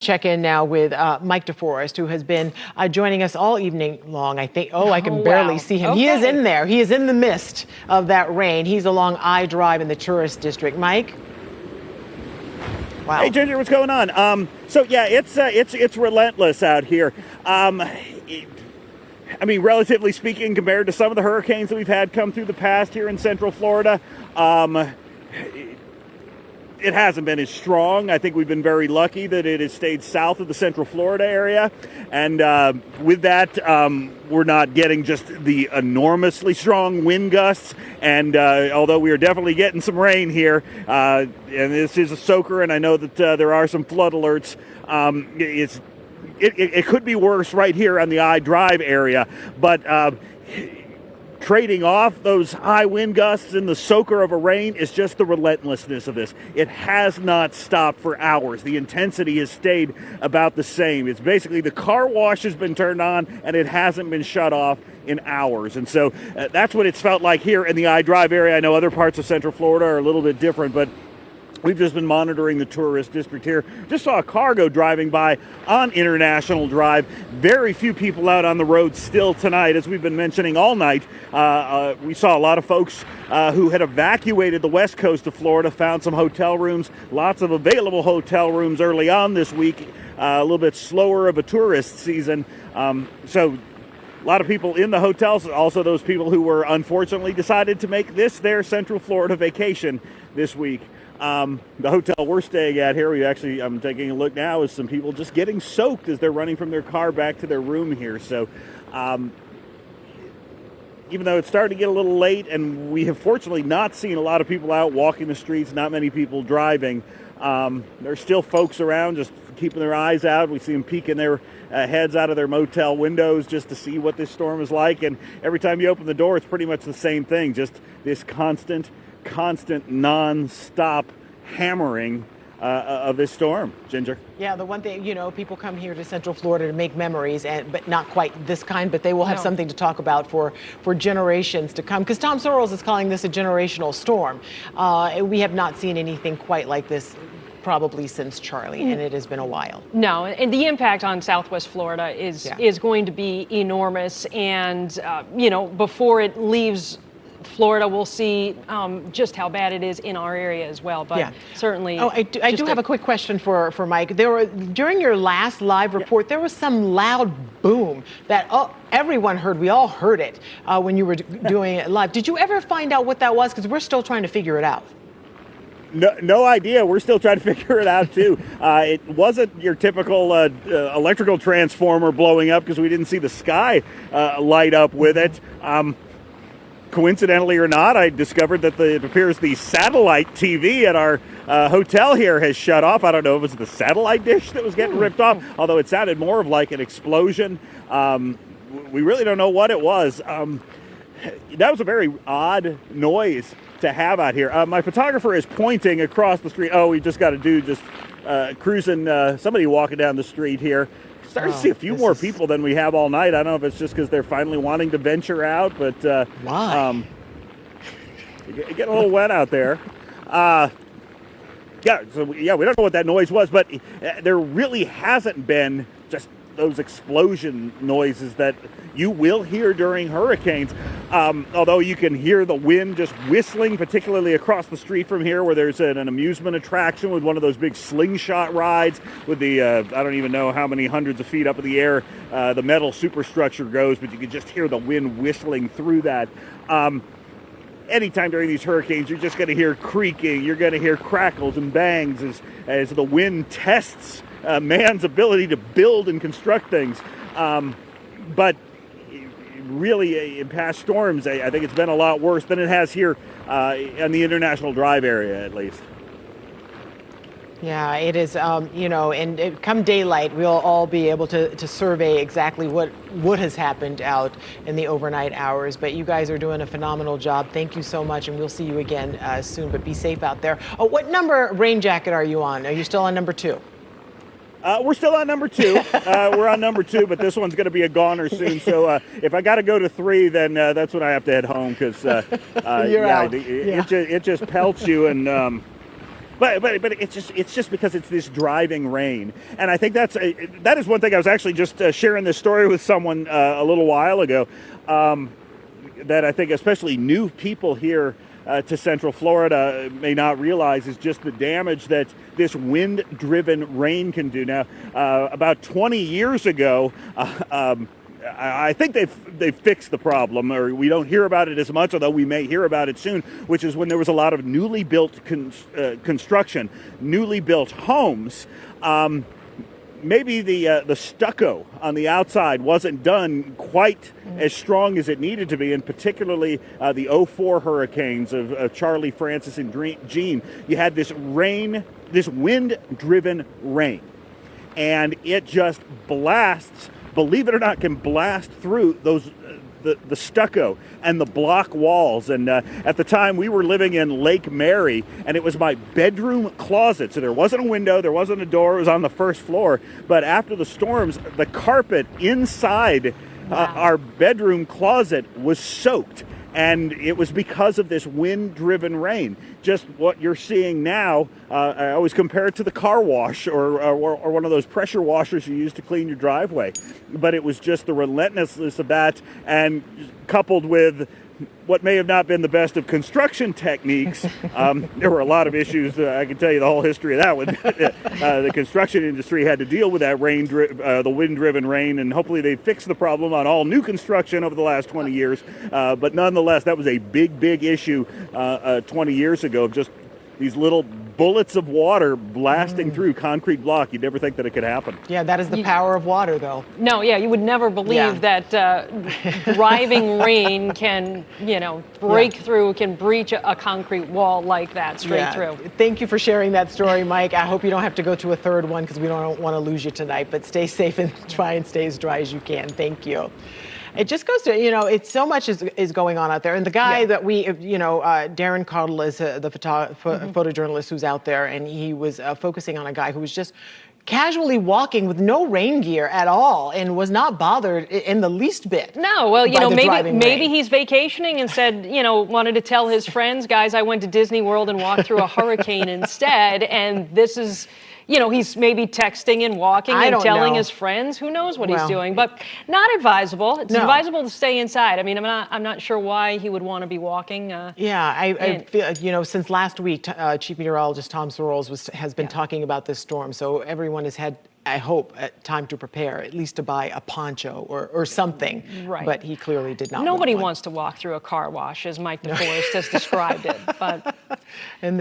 Check in now with Mike DeForest, who has been joining us all evening long. I think, I can barely see him. Okay. He is in there. He is in the midst of that rain. He's along I-Drive in the tourist district. Mike? Wow. Hey, Ginger, what's going on? So yeah, it's relentless out here. I mean, relatively speaking, compared to some of the hurricanes that we've had come through the past here in Central Florida, it hasn't been as strong. I think we've been very lucky that it has stayed south of the Central Florida area. And with that, we're not getting just the enormously strong wind gusts. And although we are definitely getting some rain here, and this is a soaker, and I know that there are some flood alerts, it could be worse right here on the I-Drive area. But trading off those high wind gusts and the soaker of a rain is just the relentlessness of this. It has not stopped for hours. The intensity has stayed about the same. It's basically the car wash has been turned on and it hasn't been shut off in hours. And so that's what it's felt like here in the I-Drive area. I know other parts of Central Florida are a little bit different, but we've just been monitoring the tourist district here. Just saw a cargo driving by on International Drive. Very few people out on the road still tonight, as we've been mentioning all night. We saw a lot of folks who had evacuated the west coast of Florida, found some hotel rooms, lots of available hotel rooms early on this week, a little bit slower of a tourist season. So a lot of people in the hotels, also those people who were unfortunately decided to make this their Central Florida vacation this week. The hotel we're staying at here, I'm taking a look now, is some people just getting soaked as they're running from their car back to their room here. So even though it's starting to get a little late, and we have fortunately not seen a lot of people out walking the streets, not many people driving, there's still folks around just keeping their eyes out. We see them peeking their heads out of their motel windows just to see what this storm is like. And every time you open the door, it's pretty much the same thing, just this constant, non-stop hammering of this storm. Ginger? Yeah, the one thing, people come here to Central Florida to make memories, but not quite this kind, but they will have something to talk about for generations to come. Because Tom Sorrells is calling this a generational storm. We have not seen anything quite like this probably since Charlie, and it has been a while. No, and the impact on Southwest Florida is going to be enormous. And, before it leaves Florida, we'll see just how bad it is in our area as well. But certainly. Oh, I do have a quick question for Mike. During your last live report, there was some loud boom that everyone heard. We all heard it when you were doing it live. Did you ever find out what that was? Because we're still trying to figure it out. No idea. We're still trying to figure it out, too. It wasn't your typical electrical transformer blowing up because we didn't see the sky light up with it. Coincidentally or not, I discovered that it appears the satellite TV at our hotel here has shut off. I don't know if it was the satellite dish that was getting ripped off, although it sounded more of like an explosion. We really don't know what it was. That was a very odd noise to have out here. My photographer is pointing across the street. Oh, we just got a dude just cruising, somebody walking down the street here. Starting to see a few more people than we have all night. I don't know if it's just because they're finally wanting to venture out, but why? Getting a little wet out there. We don't know what that noise was, but there really hasn't been just those explosion noises that you will hear during hurricanes. Although you can hear the wind just whistling, particularly across the street from here where there's an amusement attraction with one of those big slingshot rides with the, I don't even know how many hundreds of feet up in the air the metal superstructure goes, but you can just hear the wind whistling through that. Anytime during these hurricanes, you're just going to hear creaking, you're going to hear crackles and bangs as the wind tests man's ability to build and construct things. But really, in past storms, I think it's been a lot worse than it has here in the International Drive area, at least. Yeah, it is, and come daylight, we'll all be able to survey exactly what has happened out in the overnight hours. But you guys are doing a phenomenal job. Thank you so much, and we'll see you again soon. But be safe out there. What number rain jacket are you on? Are you still on number 2? We're still on number 2. We're on number 2, but this one's going to be a goner soon. So if I got to go to 3, then that's when I have to head home because You're out. It just pelts you and But it's just because it's this driving rain, and I think that is one thing. I was actually just sharing this story with someone a little while ago, that I think especially new people here to Central Florida may not realize is just the damage that this wind-driven rain can do. Now, about 20 years ago, I think they've fixed the problem, or we don't hear about it as much, although we may hear about it soon, which is when there was a lot of newly built construction, newly built homes. Maybe the stucco on the outside wasn't done quite as strong as it needed to be, and particularly the '04 hurricanes of Charlie, Francis, and Jean. You had this wind-driven rain, and it just blasts. Believe it or not, can blast through those the stucco and the block walls. And at the time, we were living in Lake Mary, and it was my bedroom closet. So there wasn't a window, there wasn't a door. It was on the first floor. But after the storms, the carpet inside our bedroom closet was soaked. And it was because of this wind-driven rain. Just what you're seeing now, I always compare it to the car wash or one of those pressure washers you use to clean your driveway. But it was just the relentlessness of that, and coupled with what may have not been the best of construction techniques. There were a lot of issues. I can tell you the whole history of that one. The construction industry had to deal with that the wind-driven rain, and hopefully they fixed the problem on all new construction over the last 20 years. But nonetheless, that was a big issue 20 years ago, just these little bullets of water blasting through concrete block. You'd never think that it could happen. Yeah, that is the power of water, though. No, yeah, you would never believe that driving rain can, break through, can breach a concrete wall like that straight through. Thank you for sharing that story, Mike. I hope you don't have to go to a third one because we don't want to lose you tonight, but stay safe and try and stay as dry as you can. Thank you. It just goes to, it's so much is going on out there. And the guy that we, Darren Caudle is the photojournalist who's out there, and he was focusing on a guy who was just casually walking with no rain gear at all and was not bothered in the least bit. No, well, maybe he's vacationing and said, wanted to tell his friends, guys, I went to Disney World and walked through a hurricane instead, and this is... he's maybe texting and walking and telling his friends. Who knows what he's doing? But not advisable. It's advisable to stay inside. I mean, I'm not sure why he would want to be walking. I feel, since last week, Chief Meteorologist Tom Sorrells has been talking about this storm. So everyone has had, I hope, time to prepare, at least to buy a poncho or something. Right. But he clearly did not. Nobody wants to walk through a car wash, as Mike DeForest has described it. But and